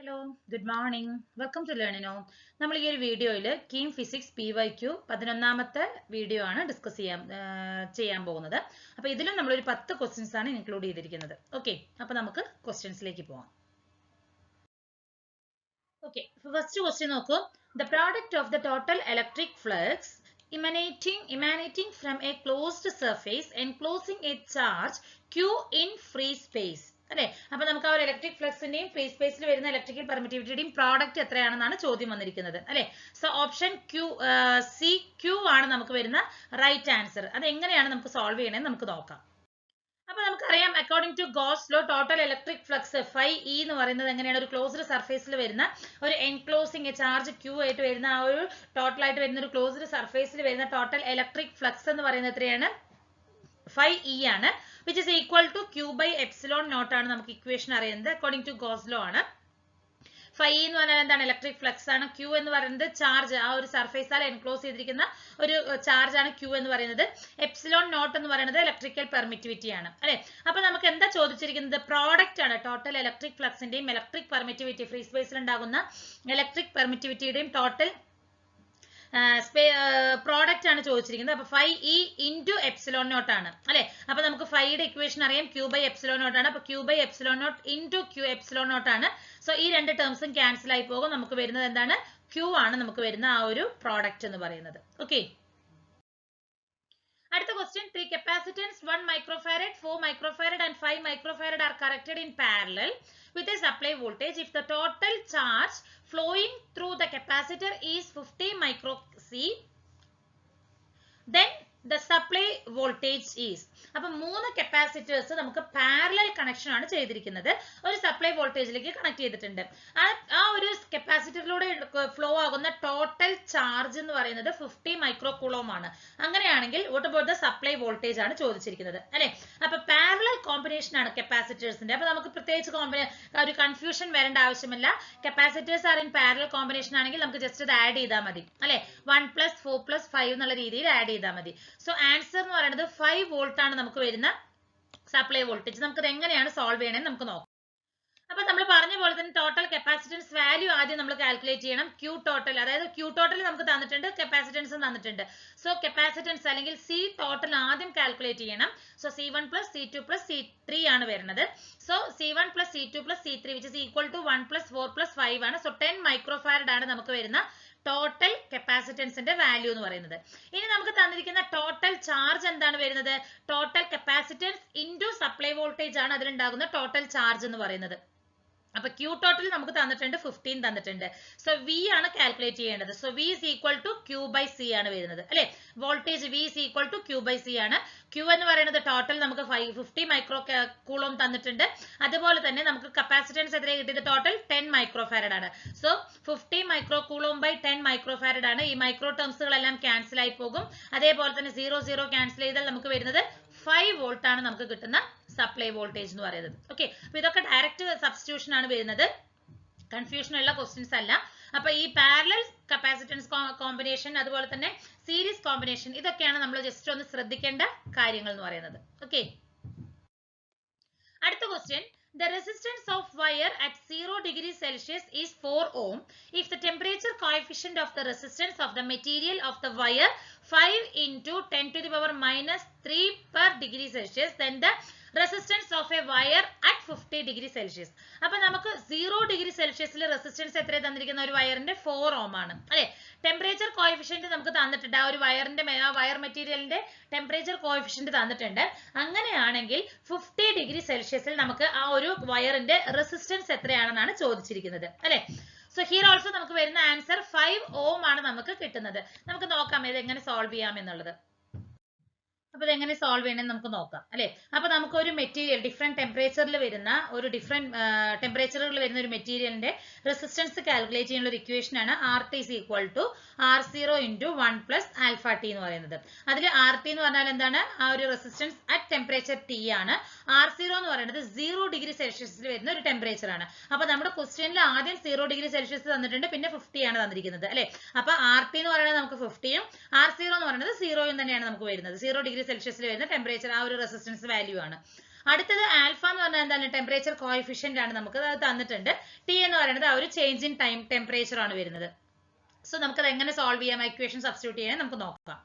Hello good morning welcome to ലേണിനോ. നമ്മൾ ഈ ഒരു വീഡിയോയിൽ കീം ഫിസിക്സ് PYQ 11ാമത്തെ വീഡിയോ ആണ് ഡിസ്കസ് ചെയ്യാൻ പോകുന്നത്. അപ്പോൾ ഇതിലും നമ്മളൊരു 10 ക്വസ്റ്റ്യൻസ് ആണ് ഇൻക്ലൂഡ് ചെയ്തിരിക്കുന്നത്. ഓക്കെ, അപ്പോൾ നമുക്ക് ക്വസ്റ്റ്യൻസിലേക്ക് പോകാം. ഓക്കെ, ഫസ്റ്റ് ക്വസ്റ്റ്യൻ നോക്കൂ. The product of the total electric flux emanating from a closed surface enclosing a charge Q in free space. അല്ലെ, അപ്പൊ നമുക്ക് ആ ഒരു ഇലക്ട്രിക് ഫ്ലക്സിന്റെയും ഫ്രീ സ്പേസിൽ വരുന്ന ഇലക്ട്രിക്കൽ പെർമിറ്റിവിറ്റിയുടെയും പ്രോഡക്റ്റ് എത്രയാണെന്നാണ് ചോദ്യം വന്നിരിക്കുന്നത്. അല്ലെ, സോ ഓപ്ഷൻ Q ആണ് നമുക്ക് വരുന്ന റൈറ്റ് ആൻസർ. അത് എങ്ങനെയാണ് നമുക്ക് സോൾവ് ചെയ്യണമെന്ന് നമുക്ക് നോക്കാം. അപ്പൊ നമുക്കറിയാം, according to Gauss law total electric flux φE എന്ന് പറയുന്നത് എങ്ങനെയാണ്, ഒരു ക്ലോസ്ഡ് സർഫേസിൽ വരുന്ന ഒരു എൻക്ലോസിംഗ് ചാർജ് Q ആയിട്ട് വരുന്ന ആ ഒരു ടോട്ടൽ ആയിട്ട് വരുന്ന ഒരു ക്ലോസ്ഡ് സർഫേസിൽ വരുന്ന ടോട്ടൽ ഇലക്ട്രിക് ഫ്ലക്സ് എന്ന് പറയുന്നത് എത്രയാണ്, φE ആണ്, which is equal to Q/ε0 ആണ് നമുക്ക് ഇക്വേഷൻ അറിയുന്നത്. അക്കോർഡിംഗ് ടു ഗോസ് ലോ ആണ്. φE എന്ന് പറഞ്ഞാൽ എന്താണ്, ഇലക്ട്രിക് ഫ്ലക്സ് ആണ്. Q എന്ന് പറയുന്നത് ചാർജ്, ആ ഒരു സർഫേസാൽ എൻക്ലോസ് ചെയ്തിരിക്കുന്ന ഒരു ചാർജ് ആണ് Q എന്ന് പറയുന്നത്. ε0 എന്ന് പറയുന്നത് ഇലക്ട്രിക്കൽ പെർമിറ്റിവിറ്റി ആണ്. അല്ലെ, അപ്പൊ നമുക്ക് എന്താ ചോദിച്ചിരിക്കുന്നത്, പ്രോഡക്റ്റ് ആണ് ടോട്ടൽ ഇലക്ട്രിക് ഫ്ലക്സിന്റെയും ഇലക്ട്രിക് പെർമിറ്റിവിറ്റി, ഫ്രീ സ്പേസിൽ ഉണ്ടാകുന്ന ഇലക്ട്രിക് പെർമിറ്റിവിറ്റിയുടെയും ടോട്ടൽ പ്രോഡക്റ്റ് ആണ് ചോദിച്ചിരിക്കുന്നത്. അപ്പൊ φE ഇൻറ്റു ε0 ആണ്. അല്ലെ, അപ്പൊ നമുക്ക് φയുടെ ഇക്വേഷൻ അറിയാം, Q/ε0 ആണ്. അപ്പൊ Q/ε0 ഇൻറ്റു Q/ε0 ആണ്. സോ ഈ രണ്ട് ടേംസും ക്യാൻസൽ ആയി പോകും. നമുക്ക് വരുന്നത് എന്താണ്, Q ആണ് നമുക്ക് വരുന്ന ആ ഒരു പ്രോഡക്റ്റ് എന്ന് പറയുന്നത്. ഓക്കെ, അടുത്ത question. 3 capacitance 1 microfarad, 4 microfarad and 5 microfarad are connected in parallel with a supply voltage. If the total charge flowing through the capacitor is 50 micro C, then the supply voltage is. അപ്പൊ 3 capacitors നമുക്ക് parallel connection ആണ് ചെയ്തിരിക്കുന്നത്, ഒരു supply വോൾട്ടേജിലേക്ക് connect ചെയ്തിട്ടുണ്ട്. ആ ഒരു കപ്പാസിറ്ററിലൂടെ flow ആകുന്ന ടോട്ടൽ ചാർജ് എന്ന് പറയുന്നത് 50 മൈക്രോ കൂളോം ആണ്. അങ്ങനെയാണെങ്കിൽ what about the supply voltage ആണ് ചോദിച്ചിരിക്കുന്നത്. അല്ലെ, അപ്പൊ പാരലൽ കോമ്പിനേഷൻ ആണ് കപ്പാസിറ്റേഴ്സിന്റെ. അപ്പൊ നമുക്ക് പ്രത്യേകിച്ച് ഒരു കൺഫ്യൂഷൻ വരേണ്ട ആവശ്യമില്ല. Capacitors are in parallel combination ആണെങ്കിൽ നമുക്ക് ജസ്റ്റ് അത് ആഡ് ചെയ്താൽ മതി. അല്ലെ, 1 + 4 + 5 എന്നുള്ള രീതിയിൽ ആഡ് ചെയ്താൽ മതി. സോ ആൻസർ എന്ന് പറയുന്നത് 5 വോൾട്ട് ആണ് നമുക്ക് വരുന്ന സപ്ലൈ വോൾട്ടേജ്. നമുക്ക് എങ്ങനെയാണ് സോൾവ് ചെയ്യണമെന്ന് നമുക്ക് നോക്കാം. അപ്പൊ നമ്മൾ പറഞ്ഞ പോലെ തന്നെ ടോട്ടൽ കപ്പാസിറ്റൻസ് വാല്യൂ ആദ്യം നമ്മൾ കാൽക്കുലേറ്റ് ചെയ്യണം. Q ടോട്ടൽ, അതായത് Q ടോട്ടൽ നമുക്ക് തന്നിട്ടുണ്ട്, കപ്പാസിറ്റൻസ് തന്നിട്ടുണ്ട്. സോ കപ്പാസിറ്റൻസ് അല്ലെങ്കിൽ C ടോട്ടൽ ആദ്യം കാൽക്കുലേറ്റ് ചെയ്യണം. സോ C1 + C2 + C3 ആണ് വരുന്നത്. So C1 + C2 + C3 which is equal to 1 + 4 + 5 ആണ്. സോ 10 മൈക്രോഫാരഡ് ആണ് നമുക്ക് വരുന്ന ടോട്ടൽ കപ്പാസിറ്റൻസിന്റെ വാല്യൂ എന്ന് പറയുന്നത്. ഇനി നമുക്ക് തന്നിരിക്കുന്ന ടോട്ടൽ ചാർജ് എന്താണ് വരുന്നത്, total capacitance into supply voltage ആണ് അതിലുണ്ടാകുന്ന ടോട്ടൽ ചാർജ് എന്ന് പറയുന്നത്. അപ്പൊ Q ടോട്ടൽ നമുക്ക് തന്നിട്ടുണ്ട്, 15 തന്നിട്ടുണ്ട്. സോ V ആണ് കാൽക്കുലേറ്റ് ചെയ്യേണ്ടത്. So V is equal to Q/C ആണ് വരുന്നത്. അല്ലെ, voltage V is equal to Q/C ആണ്. Q എന്ന് പറയുന്നത് ടോട്ടൽ നമുക്ക് 50 മൈക്രോ കൂളോം തന്നിട്ടുണ്ട്. അതുപോലെ തന്നെ നമുക്ക് കപ്പാസിറ്റൻസ് എത്ര കിട്ടിയത്, ടോട്ടൽ 10 മൈക്രോഫാരഡ് ആണ്. So 50 micro coulomb by 10 microfarad ആണ്. ഈ മൈക്രോ ടേംസുകളെല്ലാം ക്യാൻസൽ ആയി പോകും. അതേപോലെ തന്നെ 0 ക്യാൻസൽ ചെയ്താൽ നമുക്ക് വരുന്നത് 5 വോൾട്ട് ആണ് നമുക്ക് കിട്ടുന്ന സപ്ലൈ വോൾട്ടേജ് എന്ന് പറയുന്നത്. ഓക്കെ, അപ്പൊ ഇതൊക്കെ ഡയറക്റ്റ് സബ്സ്റ്റിറ്റ്യൂഷൻ ആണ് വരുന്നത്, കൺഫ്യൂഷൻ ഉള്ള ക്വസ്റ്റ്യൻസ് അല്ല. അപ്പൊ ഈ പാരലൽ കപ്പാസിറ്റൻസ് കോമ്പിനേഷൻ, അതുപോലെ തന്നെ സീരീസ് കോമ്പിനേഷൻ, ഇതൊക്കെയാണ് നമ്മൾ ജസ്റ്റ് ഒന്ന് ശ്രദ്ധിക്കേണ്ട കാര്യങ്ങൾ എന്ന് പറയുന്നത്. ഓക്കെ, അടുത്ത question. The resistance of wire at 0 degrees Celsius is 4 ohm. If the temperature coefficient of the resistance of the material of the wire 5 into 10⁻³ per degree Celsius, then the resistance of a wire at 50 degree Celsius. അപ്പൊ നമുക്ക് 0 degree സെൽഷ്യസിൽ resistance എത്ര തന്നിരിക്കുന്ന, ഒരു വയറിന്റെ 4 ഓം ആണ്. അല്ലെ, temperature coefficient നമുക്ക് തന്നിട്ടുണ്ട്, ആ ഒരു വയർ മെറ്റീരിയലിന്റെ ടെമ്പറേച്ചർ കോഎഫിഷ്യന്റ് തന്നിട്ടുണ്ട്. അങ്ങനെയാണെങ്കിൽ 50 ഡിഗ്രി സെൽഷ്യസിൽ നമുക്ക് ആ ഒരു വയറിന്റെ റെസിസ്റ്റൻസ് എത്രയാണെന്നാണ് ചോദിച്ചിരിക്കുന്നത്. അല്ലെ, സോ ഹിയർ ഓൾസോ നമുക്ക് വരുന്ന ആൻസർ 5 ഓം ആണ് നമുക്ക് കിട്ടുന്നത്. നമുക്ക് നോക്കാം ഇത് എങ്ങനെ സോൾവ് ചെയ്യാം എന്നുള്ളത്. അപ്പൊ ഇതെങ്ങനെ സോൾവ് ചെയ്യണമെന്ന് നമുക്ക് നോക്കാം. അല്ലെ, അപ്പൊ നമുക്ക് ഒരു മെറ്റീരിയൽ ഡിഫറെന്റ് ടെമ്പറേച്ചറിൽ വരുന്ന ഒരു മെറ്റീരിയലിന്റെ റെസിസ്റ്റൻസ് കാൽക്കുലേറ്റ് ചെയ്യുന്ന ഒരു ഇക്വേഷൻ ആണ് RT is equal to R0 into 1 plus alpha T എന്ന് പറയുന്നത്. അതിൽ RT എന്ന് പറഞ്ഞാൽ എന്താണ്, ആ ഒരു റെസിസ്റ്റൻസ് അറ്റ് ടെമ്പറേച്ചർ T ആണ്. R0 എന്ന് പറയുന്നത് 0 ഡിഗ്രി സെൽഷ്യസിൽ വരുന്ന ഒരു ടെമ്പറേച്ചർ ആണ്. അപ്പൊ നമ്മുടെ ക്വസ്റ്റ്യനിൽ ആദ്യം 0 ഡിഗ്രി സെൽഷ്യസ് തന്നിട്ടുണ്ട്, പിന്നെ 50 ആണ് തന്നിരിക്കുന്നത്. അല്ലെ, അപ്പൊ RT എന്ന് പറയുന്നത് നമുക്ക് 50യും R0 എന്ന് പറയുന്നത് 0യും തന്നെയാണ് നമുക്ക് വരുന്നത്. 0 ഡിഗ്രി സെൽഷ്യസിൽ വരുന്ന ടെമ്പറേച്ചർ, ആ ഒരു റെസിസ്റ്റൻസ് വാല്യൂ ആണ്. അടുത്തത് ആൽഫ എന്ന് പറഞ്ഞാൽ എന്താണ് ടെമ്പറേച്ചർ കോഎഫിഷ്യന്റ് ആണ് നമുക്ക് അത് തന്നിട്ടുണ്ട്. ടി എന്ന് പറയുന്നത് ആ ഒരു ചേഞ്ച് ഇൻ ടൈം ടെമ്പറേച്ചർ ആണ് വരുന്നത്. സോ നമുക്കത് എങ്ങനെ സോൾവ് ചെയ്യാം, ഇക്വേഷൻ സബ്സ്റ്റിറ്റ്യൂട്ട് ചെയ്യാൻ നമുക്ക് നോക്കാം.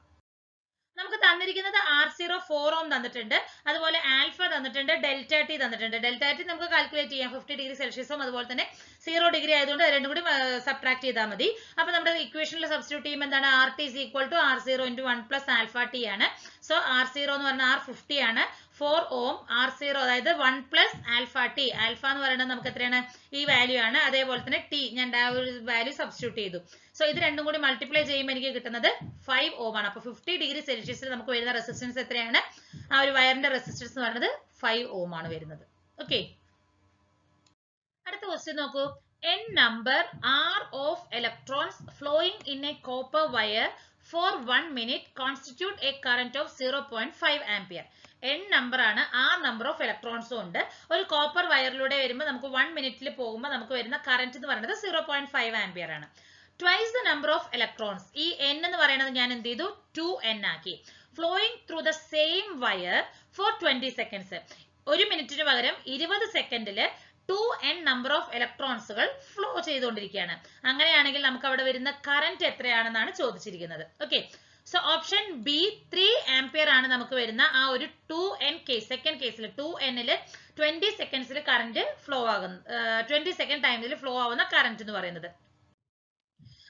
നമുക്ക് തന്നിരിക്കുന്നത് R0 4 ഓം തന്നിട്ടുണ്ട്, അതുപോലെ ആൽഫ തന്നിട്ടുണ്ട്, ഡെൽറ്റ ടി തന്നിട്ടുണ്ട്. ഡെൽറ്റ ടി നമുക്ക് കാൽക്കുലേറ്റ് ചെയ്യാം 50 ഡിഗ്രി സെൽഷ്യസും അതുപോലെ തന്നെ 0 ഡിഗ്രി ആയതുകൊണ്ട് രണ്ടും കൂടി സബ്ട്രാക്ട് ചെയ്താൽ മതി. അപ്പൊ നമ്മുടെ ഇക്വേഷനിൽ സബ്സ്റ്റിറ്റ്യൂട്ട് ചെയ്യുമ്പോൾ എന്താണ് RT is equal to R0 into 1 plus alpha t ആണ്. സോ R0 എന്ന് പറഞ്ഞാൽ R50 ആണ്, 4 ഓം R0 അതായത് 1 plus alpha t. ആൽഫ എന്ന് പറയുന്നത് നമുക്ക് എത്രയാണ്, ഈ വാല്യൂ ആണ്. അതേപോലെ തന്നെ ടി ഞാൻ ആ ഒരു വാല്യൂ സബ്സ്റ്റിറ്റ്യൂട്ട് ചെയ്തു. സോ ഇത് രണ്ടും കൂടി മൾട്ടിപ്ലൈ ചെയ്യുമ്പോൾ എനിക്ക് കിട്ടുന്നത് 5 ഓം ആണ്. അപ്പൊ 50 ഡിഗ്രി സെൽഷ്യസിൽ നമുക്ക് വരുന്ന റെസിസ്റ്റൻസ് എത്രയാണ്, ആ ഒരു വയറിന്റെ റെസിസ്റ്റൻസ് എന്ന് പറയുന്നത് 5 ഓം ആണ് വരുന്നത്. ഓക്കെ, അടുത്ത ക്വസ്റ്റ്യൻ നോക്കൂ. n number r of electrons flowing in a copper wire for 1 minute constitute a current of 0.5 ampere. n number ആണ്, r നമ്പർ ഓഫ് ഇലക്ട്രോൺസും ഉണ്ട്. ഒരു കോപ്പർ വയറിലൂടെ വരുമ്പോൾ നമുക്ക് 1 മിനിറ്റിൽ പോകുമ്പോൾ നമുക്ക് വരുന്ന കറന്റ് എന്ന് പറയുന്നത് 0.5 ആംപിയർ ആണ്. Twice the number of electrons, ഈ n എന്ന് പറയുന്നത് ഞാൻ എന്ത് ചെയ്തു 2n ആക്കി. Flowing through the same wire for 20 seconds. ഒരു മിനിറ്റിന് പകരം 20 സെക്കൻഡില് 2n നമ്പർ ഓഫ് ഇലക്ട്രോൺസുകൾ ഫ്ലോ ചെയ്തുകൊണ്ടിരിക്കുകയാണ്. അങ്ങനെയാണെങ്കിൽ നമുക്ക് അവിടെ വരുന്ന കറന്റ് എത്രയാണെന്നാണ് ചോദിച്ചിരിക്കുന്നത്. Okay, so option B 3 ampere ആണ് നമുക്ക് വരുന്ന ആ ഒരു 2n കേസ്. സെക്കൻഡ് കേസിൽ 2n 20 സെക്കൻഡ്സിൽ കറന്റ് ഫ്ലോ ആകുന്ന 20 സെക്കൻഡ് ടൈമിൽ ഫ്ലോ ആവുന്ന കറന്റ് എന്ന് പറയുന്നത്.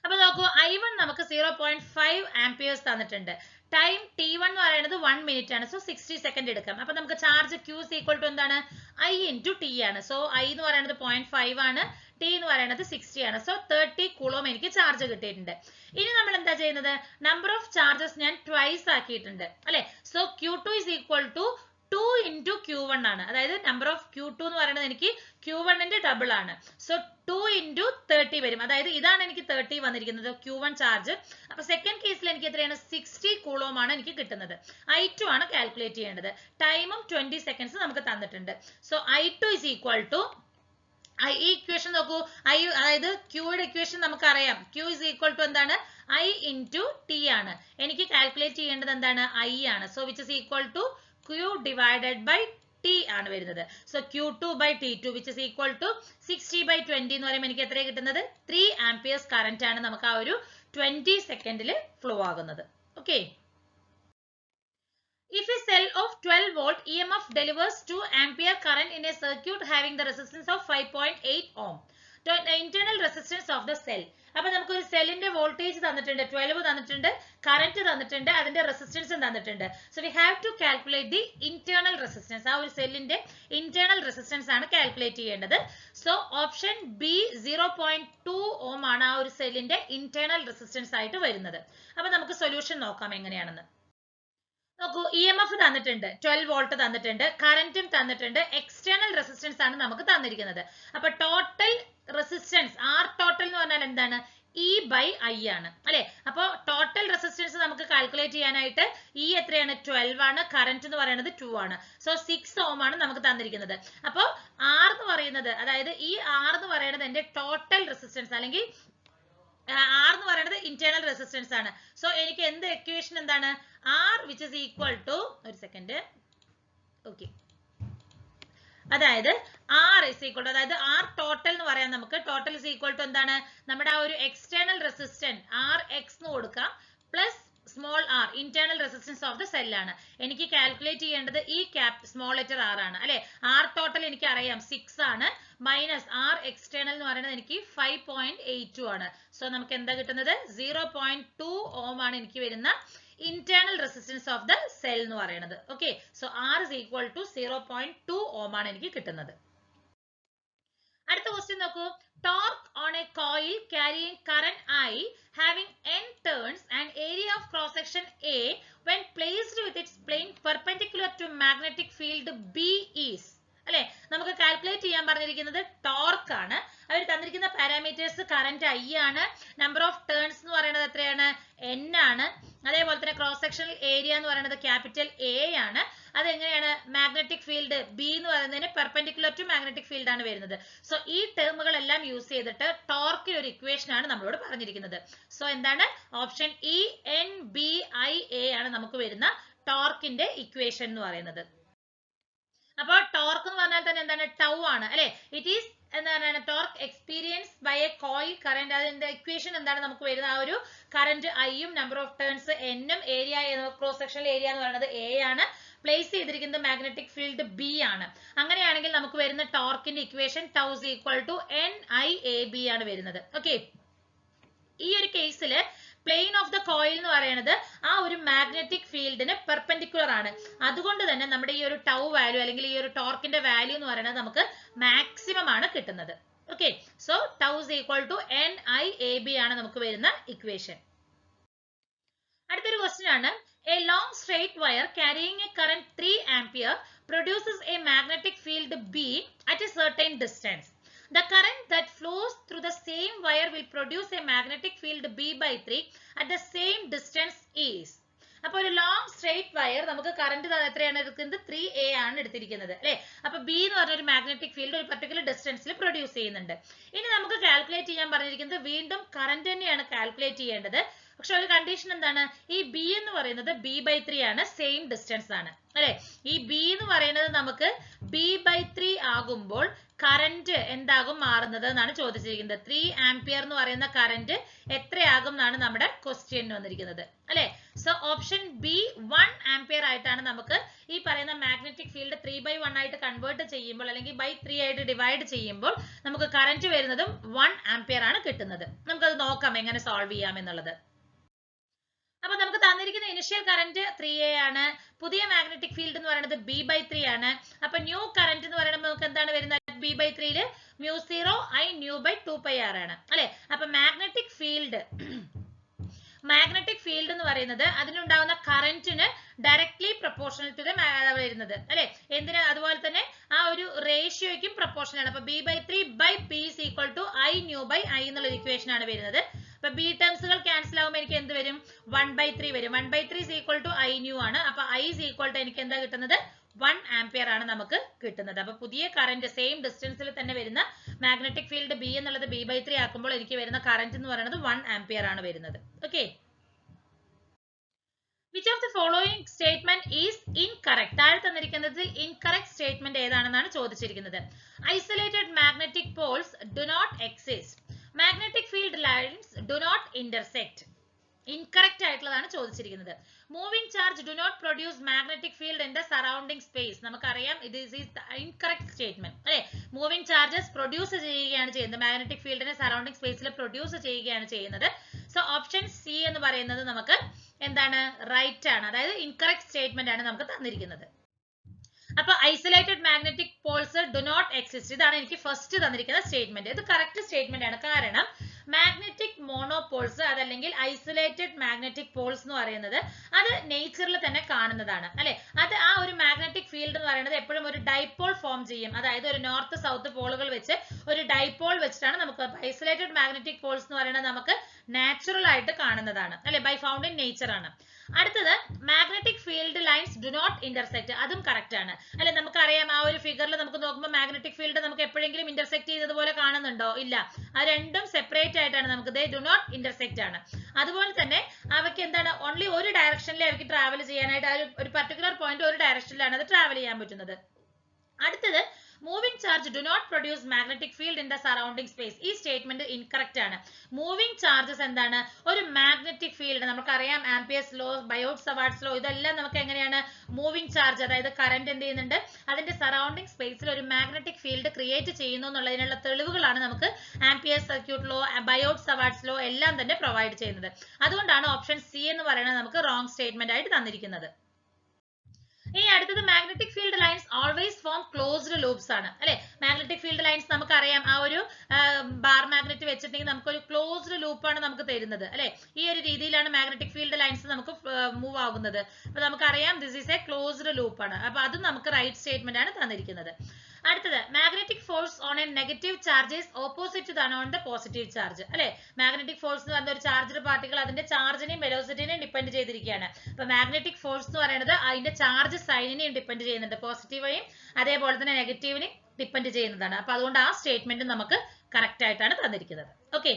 അപ്പൊ നോക്കൂ, I1 നമുക്ക് 0.5 ആംപിയേഴ്സ് തന്നിട്ടുണ്ട്. ടൈം T1 എന്ന് പറയുന്നത് 1 മിനിറ്റ് ആണ്. സോ 60 സെക്കൻഡ് എടുക്കാം. അപ്പൊ നമുക്ക് ചാർജ് Q ഈക്വൽ ടു എന്താണ്, I into T ആണ്. സോ I എന്ന് പറയുന്നത് 0.5 ആണ്, T എന്ന് പറയുന്നത് 60 ആണ്. സോ 30 കൂളോം എനിക്ക് ചാർജ് കിട്ടിയിട്ടുണ്ട്. ഇനി നമ്മൾ എന്താ ചെയ്യുന്നത്, നമ്പർ ഓഫ് ചാർജസ് ഞാൻ ട്വൈസ് ആക്കിയിട്ടുണ്ട് അല്ലെ. So Q2 is equal to 2 into Q1 ആണ്. അതായത് നമ്പർ ഓഫ് Q2 എന്ന് പറയുന്നത് എനിക്ക് Q1 ന്റെ ഡബിൾ ആണ്. സോ 2 into 30 വരും. അതായത് ഇതാണ് എനിക്ക് 30 വന്നിരിക്കുന്നത് Q1 ചാർജ്. അപ്പൊ സെക്കൻഡ് കേസിൽ എനിക്ക് എത്രയാണ്, 60 കൂളോം ആണ് എനിക്ക് കിട്ടുന്നത്. I2 ആണ് കാൽക്കുലേറ്റ് ചെയ്യേണ്ടത്. ടൈമും 20 സെക്കൻഡ്സ് നമുക്ക് തന്നിട്ടുണ്ട്. So I2 is equal to ഈ ഇക്വേഷൻ നോക്കൂ, അതായത് ക്യൂയുടെ ഇക്വേഷൻ നമുക്കറിയാം. Q is equal to എന്താണ്, I into T ആണ്. എനിക്ക് കാൽക്കുലേറ്റ് ചെയ്യേണ്ടത് എന്താണ്, I ആണ്. So which is equal to Q divided by T ആണ് വരുന്നത്. So Q2 by T2 which is equal to 60 by 20 എന്ന് പറയുമ്പോൾ എനിക്ക് എത്രയാണ് കിട്ടുന്നത്, 3 ആംപിയേഴ്സ് കറന്റ് ആണ് നമുക്ക് ആ ഒരു 20 സെക്കൻഡിൽ ഫ്ലോ ആകുന്നത്. Okay, if a cell of 12 volt EMF delivers 2 ampere current in a circuit having the resistance of 5.8 ohm, the internal resistance of the cell. അപ്പൊ നമുക്ക് ഒരു സെല്ലിന്റെ വോൾട്ടേജ് തന്നിട്ടുണ്ട്, 12 തന്നിട്ടുണ്ട്, കറന്റ് തന്നിട്ടുണ്ട്, അതിന്റെ റെസിസ്റ്റൻസും തന്നിട്ടുണ്ട്. So we have to calculate the internal resistance. ആ ഒരു സെല്ലിന്റെ ഇന്റേണൽ റെസിസ്റ്റൻസ് ആണ് കാൽക്കുലേറ്റ് ചെയ്യേണ്ടത്. സോ ഓപ്ഷൻ ബി 0.2 ഓം ആണ് ആ ഒരു സെല്ലിന്റെ ഇന്റേണൽ റെസിസ്റ്റൻസ് ആയിട്ട് വരുന്നത്. അപ്പൊ നമുക്ക് സൊല്യൂഷൻ നോക്കാം എങ്ങനെയാണെന്ന്. നോക്കൂ, EMF തന്നിട്ടുണ്ട്, 12 വോൾട്ട് തന്നിട്ടുണ്ട്, കറന്റും തന്നിട്ടുണ്ട്, എക്സ്റ്റേണൽ റെസിസ്റ്റൻസ് ആണ് നമുക്ക് തന്നിരിക്കുന്നത്. അപ്പൊ ടോട്ടൽ റെസിസ്റ്റൻസ് R ടോട്ടൽ എന്ന് പറഞ്ഞാൽ എന്താണ്, E by I ആണ് അല്ലെ. അപ്പൊ ടോട്ടൽ റെസിസ്റ്റൻസ് നമുക്ക് കാൽക്കുലേറ്റ് ചെയ്യാനായിട്ട് E എത്രയാണ്, 12 ആണ്, കറന്റ് എന്ന് പറയുന്നത് 2 ആണ്. സോ 6 ഓം ആണ് നമുക്ക് തന്നിരിക്കുന്നത്. അപ്പൊ R എന്ന് പറയുന്നത്, അതായത് ഈ R എന്ന് പറയുന്നത് എന്റെ ടോട്ടൽ റെസിസ്റ്റൻസ് അല്ലെങ്കിൽ R എന്ന് പറയുന്നത് ഇന്റേണൽ റെസിസ്റ്റൻസ് ആണ്. സോ എനിക്ക് എന്ത് ഇക്വേഷൻ എന്താണ്, R which is equal to, ഒരു സെക്കൻഡ്, ഓക്കെ, അതായത് R is equal to, അതായത് R ടോട്ടൽ എന്ന് പറയാം നമുക്ക്. ടോട്ടൽ is equal to എന്താണ്, നമ്മുടെ ആ ഒരു എക്സ്റ്റേണൽ റെസിസ്റ്റൻസ് RX എന്ന് കൊടുക്കാം plus small r internal resistance of the cell ആണ്. എനിക്ക് കാൽക്കുലേറ്റ് ചെയ്യേണ്ടത് ഈ സ്മോൾ ലെറ്റർ R ആണ് അല്ലെ. R ടോട്ടൽ എനിക്ക് അറിയാം 6 ആണ്, മൈനസ് R എക്സ്റ്റേണൽ എന്ന് പറയുന്നത് എനിക്ക് 5.82 ആണ്. സോ നമുക്ക് എന്താ കിട്ടുന്നത്, 0.2 ഓം ആണ് എനിക്ക് വരുന്ന internal resistance of the cell എന്ന് പറയുന്നത്. Okay, so R is equal to 0.2 ohm ആണ് എനിക്ക് കിട്ടുന്നത്. അടുത്ത ക്വസ്റ്റ്യൻ നോക്കൂ, torque on A coil carrying current I having n turns and area of cross section A when placed with its plane perpendicular to magnetic field B is അല്ലെ. നമുക്ക് calculate ചെയ്യാൻ പറഞ്ഞിരിക്കുന്നത് torque ആണ്. അവർ തന്നിരിക്കുന്ന പാരാമീറ്റേഴ്സ് കറന്റ് I ആണ്, number of turns എന്ന് പറയുന്നത് എത്രയാണ്, n ആണ്, അതേപോലെ തന്നെ ക്രോസ് സെക്ഷണൽ ഏരിയ എന്ന് പറയുന്നത് ക്യാപിറ്റൽ A ആണ്. അതെങ്ങനെയാണ്, മാഗ്നറ്റിക് ഫീൽഡ് B എന്ന് പറയുന്നതിന് പെർപെൻഡിക്കുലർ ടു മാഗ്നറ്റിക് ഫീൽഡ് ആണ് വരുന്നത്. സോ ഈ ടേമുകളെല്ലാം യൂസ് ചെയ്തിട്ട് ടോർക്കിൽ ഒരു ഇക്വേഷൻ ആണ് നമ്മളോട് പറഞ്ഞിരിക്കുന്നത്. സോ എന്താണ്, ഓപ്ഷൻ E NBIA ആണ് നമുക്ക് വരുന്ന ടോർക്കിന്റെ ഇക്വേഷൻ എന്ന് പറയുന്നത്. അപ്പോൾ ടോർക്ക് എന്ന് പറഞ്ഞാൽ തന്നെ എന്താണ് ടൗ ആണ് അല്ലെ. ഇറ്റ് ഈസ് എന്താണ് torque experience by a coil current. അതിന്റെ ഇക്വേഷൻ എന്താണ് നമുക്ക് വരുന്നത്, ആ ഒരു കറന്റ് ഐയും നമ്പർ ഓഫ് ടേൺസ് എന്നും ഏരിയ ക്രോസ് സെക്ഷണൽ ഏരിയ എന്ന് പറയുന്നത് എ ആണ്, പ്ലേസ് ചെയ്തിരിക്കുന്നത് മാഗ്നറ്റിക് ഫീൽഡ് ബി ആണ്. അങ്ങനെയാണെങ്കിൽ നമുക്ക് വരുന്ന ടോർക്കിന്റെ equation tau is equal to NIAB ആണ് വരുന്നത്. ഓക്കെ, ഈ ഒരു കേസിൽ പ്ലെയിൻ ഓഫ് ദ കോയിൽ എന്ന് പറയുന്നത് ആ ഒരു മാഗ്നറ്റിക് ഫീൽഡിന് പെർപെൻഡിക്കുലർ ആണ്. അതുകൊണ്ട് തന്നെ നമ്മുടെ ഈ ഒരു ടൗ വാല്യൂ അല്ലെങ്കിൽ ഈ ഒരു ടോർക്കിന്റെ വാല്യൂ എന്ന് പറയുന്നത് നമുക്ക് മാക്സിമം ആണ് കിട്ടുന്നത്. Okay, so tau is equal to NIAB ആണ് നമുക്ക് വരുന്ന ഇക്വേഷൻ. അടുത്തൊരു ക്വസ്റ്റ്യൻ ആണ്, a long straight wire carrying a current 3 ampere produces a magnetic field B at a certain distance. The current that flows through the same wire will produce a magnetic field B/3 at the same distance is. അപ്പോൾ ഒരു long straight wire നമുക്ക് current എത്രയാണ് എടുക്കുന്നത്, 3A ആണ് എടുത്തിരിക്കുന്നത് അല്ലെ. അപ്പൊ B എന്ന് പറഞ്ഞ ഒരു മാഗ്നറ്റിക് ഫീൽഡ് ഒരു പർട്ടിക്കുലർ ഡിസ്റ്റൻസിൽ പ്രൊഡ്യൂസ് ചെയ്യുന്നുണ്ട്. ഇനി നമുക്ക് കാൽക്കുലേറ്റ് ചെയ്യാൻ പറഞ്ഞിരിക്കുന്നത് വീണ്ടും കറന്റ് തന്നെയാണ് കാൽക്കുലേറ്റ് ചെയ്യേണ്ടത്. പക്ഷെ ഒരു കണ്ടീഷൻ എന്താണ്, ഈ ബി എന്ന് പറയുന്നത് B/3 ആണ്, സെയിം ഡിസ്റ്റൻസ് ആണ് അല്ലെ. ഈ ബി എന്ന് പറയുന്നത് നമുക്ക് B/3 ആകുമ്പോൾ കറന്റ് എന്താകും മാറുന്നത് എന്നാണ് ചോദിച്ചിരിക്കുന്നത്. 3 ആംപിയർ എന്ന് പറയുന്ന കറന്റ് എത്രയാകും എന്നാണ് നമ്മുടെ ക്വസ്റ്റ്യൻ വന്നിരിക്കുന്നത് അല്ലെ. സോ ഓപ്ഷൻ ബി 1 ആംപിയർ ആയിട്ടാണ് നമുക്ക് ഈ പറയുന്ന മാഗ്നറ്റിക് ഫീൽഡ് 3/1 ആയിട്ട് കൺവേർട്ട് ചെയ്യുമ്പോൾ അല്ലെങ്കിൽ ബൈ 3 ആയിട്ട് ഡിവൈഡ് ചെയ്യുമ്പോൾ നമുക്ക് കറന്റ് വരുന്നതും 1 ആംപിയർ ആണ് കിട്ടുന്നത്. നമുക്കത് നോക്കാം എങ്ങനെ സോൾവ് ചെയ്യാം എന്നുള്ളത്. അപ്പൊ നമുക്ക് തന്നിരിക്കുന്ന ഇനിഷ്യൽ കറന്റ് 3A ആണ്, പുതിയ മാഗ്നറ്റിക് ഫീൽഡ് എന്ന് പറയുന്നത് B/3 ആണ്. അപ്പൊ ന്യൂ കറന്റ് എന്ന് പറയുമ്പോൾ നമുക്ക് എന്താണ് വരുന്നത്, B/3 μ0 I nu/2πr ആണ് അല്ലെ. അപ്പൊ മാഗ്നറ്റിക് ഫീൽഡ് എന്ന് പറയുന്നത് അതിനുണ്ടാവുന്ന കറന്റിന് ഡയറക്ട്ലി പ്രൊപ്പോർഷണൽ ടു ദ വരുന്നത് അല്ലെ. എന്തിന്, അതുപോലെ തന്നെ ആ ഒരു റേഷ്യോയ്ക്കും പ്രൊപ്പോർഷണൽ ആണ്. അപ്പൊ B/3/P is equal to I nu/I എന്നുള്ള ഇക്വേഷൻ ആണ് വരുന്നത്. അപ്പൊ ബി ടേംസുകൾ ക്യാൻസൽ ആകുമ്പോൾ എനിക്ക് എന്ത് വരും, 1/3 വരും. 1/3 is equal to I nu ആണ്. അപ്പൊ I is equal to എനിക്ക് എന്താ കിട്ടുന്നത്, 1 ആംപിയർ ആണ് നമുക്ക് കിട്ടുന്നത്. അപ്പൊ പുതിയ കറന്റ് സെയിം ഡിസ്റ്റൻസിൽ തന്നെ വരുന്ന മാഗ്നറ്റിക് ഫീൽഡ് ബി എന്നുള്ളത് B/3 ആക്കുമ്പോൾ എനിക്ക് വരുന്ന കറന്റ് എന്ന് പറയുന്നത് 1 ആംപിയർ ആണ് വരുന്നത്. Okay, which of the following statement is incorrect? താഴെ തന്നിരിക്കുന്നതിൽ ഇൻകറക്റ്റ് സ്റ്റേറ്റ്മെന്റ് ഏതാണെന്നാണ് ചോദിച്ചിരിക്കുന്നത്. Isolated magnetic poles do not exist. Magnetic field lines do not intersect. Incorrect ആയിട്ടുള്ളതാണ് ചോദിച്ചിരിക്കുന്നത്. Moving charge do not produce magnetic field in the surrounding space. നമുക്കറിയാം ഇത് is incorrect statement അല്ലെ. Moving charges produce ചെയ്യുകയാണ് ചെയ്യുന്നത്, magnetic ഫീൽഡിനെ surrounding സ്പേസിൽ produce ചെയ്യുകയാണ് ചെയ്യുന്നത്. സോ ഓപ്ഷൻ സി എന്ന് പറയുന്നത് നമുക്ക് എന്താണ്, റൈറ്റ് ആണ്. അതായത് ഇൻകറക്റ്റ് സ്റ്റേറ്റ്മെന്റ് ആണ് നമുക്ക് തന്നിരിക്കുന്നത്. അപ്പൊ isolated magnetic poles do not exist, ഇതാണ് എനിക്ക് ഫസ്റ്റ് തന്നിരിക്കുന്ന സ്റ്റേറ്റ്മെന്റ്. ഇത് കറക്റ്റ് സ്റ്റേറ്റ്മെന്റ് ആണ്. കാരണം മാഗ്നറ്റിക് മോണോപോൾസ് അതല്ലെങ്കിൽ ഐസൊലേറ്റഡ് മാഗ്നറ്റിക് പോൾസ് എന്ന് പറയുന്നത് അത് നേച്ചറിൽ തന്നെ കാണുന്നതാണ് അല്ലെ. അത് ആ ഒരു മാഗ്നറ്റിക് ഫീൽഡ് എന്ന് പറയുന്നത് എപ്പോഴും ഒരു ഡൈപോൾ ഫോം ചെയ്യും. അതായത് ഒരു നോർത്ത് സൗത്ത് പോളുകൾ വെച്ച് ഒരു ഡൈപോൾ വെച്ചിട്ടാണ് നമുക്ക് ഐസൊലേറ്റഡ് മാഗ്നറ്റിക് പോൾസ് എന്ന് പറയുന്നത് നമുക്ക് നാച്ചുറൽ ആയിട്ട് കാണുന്നതാണ് അല്ലെ, ബൈ ഫൗണ്ട് ഇൻ നേച്ചർ ആണ്. അടുത്തത് magnetic field lines do not intersect, അതും കറക്റ്റ് ആണ് അല്ലെ. നമുക്കറിയാം ആ ഒരു ഫിഗറിൽ നമുക്ക് നോക്കുമ്പോൾ മാഗ്നറ്റിക് ഫീൽഡ് നമുക്ക് എപ്പോഴെങ്കിലും ഇന്റർസെക്ട് ചെയ്തതുപോലെ കാണുന്നുണ്ടോ, ഇല്ല. ആ രണ്ടും സെപ്പറേറ്റ് ആയിട്ടാണ് നമുക്ക് ദേ ഡു നോട്ട് ഇന്റർസെക്ട് ആണ്. അതുപോലെ തന്നെ അവയ്ക്ക് എന്താണ്, ഓൺലി ഒരു ഡയറക്ഷനിൽ അവർക്ക് ട്രാവൽ ചെയ്യാനായിട്ട് ഒരു പർട്ടിക്കുലർ പോയിന്റ് ഒരു ഡയറക്ഷനിലാണ് അത് ട്രാവൽ ചെയ്യാൻ പറ്റുന്നത്. അടുത്തത് moving charge do not produce magnetic field in the surrounding space. ഈ സ്റ്റേറ്റ്മെന്റ് ഇൻകറക്റ്റ് ആണ്. മൂവിംഗ് ചാർജസ് എന്താണ്, ഒരു മാഗ്നറ്റിക് ഫീൽഡ് നമുക്കറിയാം Ampere's law, Biot Savart law, ഇതെല്ലാം നമുക്ക് എങ്ങനെയാണ് മൂവിംഗ് ചാർജ് അതായത് കറന്റ് എന്ത് ചെയ്യുന്നുണ്ട്, അതിന്റെ സറൗണ്ടിങ് സ്പേസിൽ ഒരു മാഗ്നറ്റിക് ഫീൽഡ് ക്രിയേറ്റ് ചെയ്യുന്നു എന്നുള്ളതിനുള്ള തെളിവുകളാണ് നമുക്ക് Ampere's circuit law, Biot Savart law എല്ലാം തന്നെ പ്രൊവൈഡ് ചെയ്യുന്നത്. അതുകൊണ്ടാണ് ഓപ്ഷൻ സി എന്ന് പറയുന്നത് നമുക്ക് റോങ് സ്റ്റേറ്റ്മെന്റ് ആയിട്ട് തന്നിരിക്കുന്നത്. ഇനി അടുത്തത് magnetic field lines always form closed loops ആണ് അല്ലെ. മാഗ്നറ്റിക് ഫീൽഡ് ലൈൻസ് നമുക്കറിയാം ആ ഒരു ബാർ മാഗ്നറ്റ് വെച്ചിട്ടുണ്ടെങ്കിൽ നമുക്കൊരു ക്ലോസ്ഡ് ലൂപ്പാണ് നമുക്ക് തരുന്നത് അല്ലെ. ഈ ഒരു രീതിയിലാണ് മാഗ്നറ്റിക് ഫീൽഡ് ലൈൻസ് നമുക്ക് മൂവ് ആകുന്നത്. അപ്പൊ നമുക്കറിയാം this is a closed loop ആണ്. അപ്പൊ അതും നമുക്ക് റൈറ്റ് സ്റ്റേറ്റ്മെന്റ് ആണ് തന്നിരിക്കുന്നത്. അടുത്തത് magnetic force on a negative charge is opposite to on the positive charge അല്ലെ. മാഗ്നറ്റിക് ഫോഴ്സ് എന്ന് പറയുന്ന ഒരു ചാർജ്ഡ് പാർട്ടിക്കിൾ അതിന്റെ ചാർജിനെയും വെലോസിറ്റിനെയും ഡിപ്പെൻഡ് ചെയ്തിരിക്കുകയാണ്. അപ്പൊ മാഗ്നറ്റിക് ഫോഴ്സ് എന്ന് പറയുന്നത് അതിന്റെ ചാർജ് സൈനിനെയും ഡിപ്പെൻഡ് ചെയ്യുന്നുണ്ട്, പോസിറ്റീവെയും അതേപോലെ തന്നെ നെഗറ്റീവിനെയും ഡിപ്പെൻഡ് ചെയ്യുന്നതാണ്. അപ്പൊ അതുകൊണ്ട് ആ സ്റ്റേറ്റ്മെന്റ് നമുക്ക് കറക്റ്റ് ആയിട്ടാണ് തന്നിരിക്കുന്നത്. ഓക്കെ,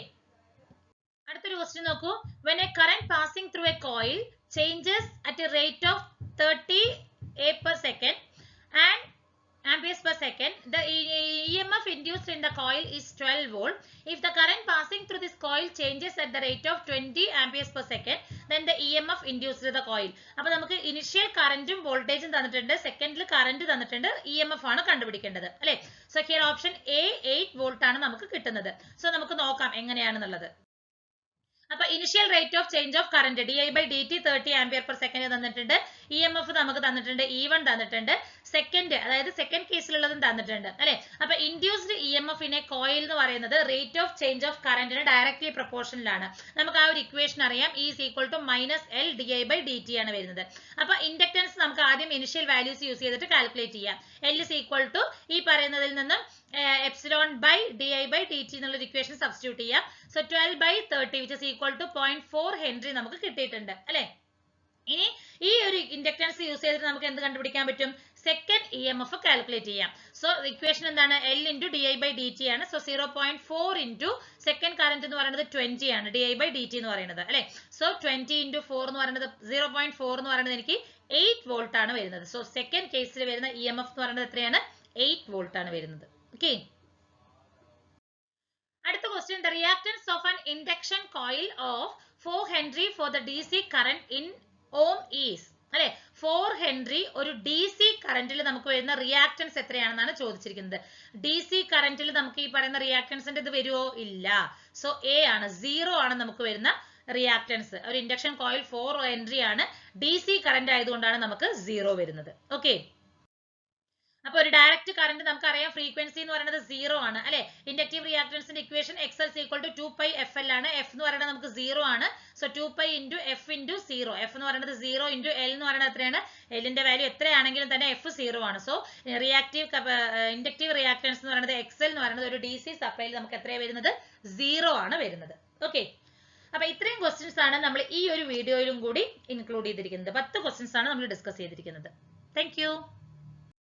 അടുത്തൊരു ക്വസ്റ്റ്യൻ നോക്കൂ. when a current passing through a coil changes at a rate of 30 A per second and amperes per second. The EMF induced in the coil is 12 volt. If the current passing through this coil changes at the rate of 20 amperes per second, then the EMF induced in the coil. അപ്പോൾ നമുക്ക് initial കറന്റും വോൾട്ടേജും തന്നിട്ടുണ്ട്, സെക്കൻഡിൽ current തന്നിട്ടുണ്ട്, EMF ആണ് കണ്ടുപിടിക്കേണ്ടത് അല്ലേ. So here option A 8 volt ആണ് നമുക്ക് കിട്ടുന്നത്. സോ നമുക്ക് നോക്കാം എങ്ങനെയാണെന്നുള്ളത്. അപ്പോൾ initial rate of change of current di/dt 30 ampere per second തന്നിട്ടുണ്ട്, EMF നമുക്ക് തന്നിട്ടുണ്ട്, E1 തന്നിട്ടുണ്ട്, സെക്കൻഡ് അതായത് സെക്കൻഡ് കേസിലുള്ളതും തന്നിട്ടുണ്ട് അല്ലെ. അപ്പൊ ഇൻഡ്യൂസ്ഡ് EMF-നെ കോയിൽ എന്ന് പറയുന്നത് റേറ്റ് ഓഫ് ചേഞ്ച് ഓഫ് കറന്റിന് ഡയറക്ട്ലി പ്രൊപ്പോർഷനിലാണ്. നമുക്ക് ആ ഒരു ഇക്വേഷൻ അറിയാം, E = -L di/dt ആണ് വരുന്നത്. അപ്പൊ ഇൻഡക്ടൻസ് നമുക്ക് ആദ്യം ഇനിഷ്യൽ വാല്യൂസ് യൂസ് ചെയ്തിട്ട് കാൽക്കുലേറ്റ് ചെയ്യാം. L = ഈ പറയുന്നതിൽ നിന്ന് ε/di/dt എന്നുള്ള ഇക്വേഷൻ സബ്സ്റ്റിറ്റ്യൂട്ട് ചെയ്യാം. So 12/30 which is equal to 0.4 Henry നമുക്ക് കിട്ടിയിട്ടുണ്ട് അല്ലെ. ഇനി ഈ ഒരു ഇൻഡക്ടൻസ് യൂസ് ചെയ്തിട്ട് നമുക്ക് എന്ത് കണ്ടുപിടിക്കാൻ പറ്റും? സെക്കൻഡ് EMF കാൽക്കുലേറ്റ് ചെയ്യാം. സോ ഇക്വേഷൻ എന്താണ്? L × di/dt ആണ്. സോ 0.4 × സെക്കൻഡ് കറന്റ് എന്ന് പറയുന്നത് 20 ആണ്, di/dt എന്ന് പറയുന്നത് അല്ലെ. സോ 20 × 4 എന്ന് പറയുന്നത് 0.4 എന്ന് പറയുന്നത് എനിക്ക് 8 വോൾട്ട് ആണ് വരുന്നത്. സോ സെക്കൻഡ് കേസിൽ വരുന്ന EMF എന്ന് പറയുന്നത് എത്രയാണ്? 8 വോൾട്ട് ആണ് വരുന്നത്. ഓക്കെ, അടുത്ത question, the reactance of an induction coil of 4 Henry for the DC current in ohm is അല്ലെ. 4 ഹെൻറി ഒരു DC കറന്റിൽ നമുക്ക് വരുന്ന റിയാക്ടൻസ് എത്രയാണെന്നാണ് ചോദിച്ചിരിക്കുന്നത്. DC കറന്റിൽ നമുക്ക് ഈ പറയുന്ന റിയാക്ടൻസിന്റെ ഇത് വരുമോ? ഇല്ല. സോ എ ആണ്, 0 ആണ് നമുക്ക് വരുന്ന റിയാക്ടൻസ്. ഒരു ഇൻഡക്ഷൻ കോയിൽ 4 ഹെൻറി ആണ്, DC കറന്റ് ആയതുകൊണ്ടാണ് നമുക്ക് 0 വരുന്നത്. ഓക്കെ, അപ്പൊ ഒരു ഡയറക്റ്റ് കറന്റ് നമുക്കറിയാം ഫ്രീക്വൻസി എന്ന് പറയുന്നത് 0 ആണ് അല്ലെ. ഇൻഡക്റ്റീവ് റിയാക്ടൻസിന്റെ ഇക്വേഷൻ XL = 2πfL ആണ്. F എന്ന് പറയുന്നത് നമുക്ക് 0 ആണ്. So 2π × F × 0. F എന്ന് പറയുന്നത് 0 × L എന്ന് പറയുന്നത് എത്രയാണ്? L ന്റെ വാല്യൂ എത്രയാണെങ്കിലും തന്നെ F 0 ആണ്. സോ ഇൻഡക്റ്റീവ് റിയാക്ടൻസ് എന്ന് പറയുന്നത് XL എന്ന് പറയുന്നത് ഒരു DC സപ്ലൈയിൽ നമുക്ക് എത്രയാണ് വരുന്നത്? 0 ആണ് വരുന്നത്. ഓക്കെ, അപ്പൊ ഇത്രയും ക്വസ്റ്റ്യൻസ് ആണ് നമ്മൾ ഈ ഒരു വീഡിയോയിലും കൂടി ഇൻക്ലൂഡ് ചെയ്തിരിക്കുന്നത്. 10 ക്വസ്റ്റ്യൻസ് ആണ് നമ്മൾ ഡിസ്കസ് ചെയ്തിരിക്കുന്നത്. Thank you.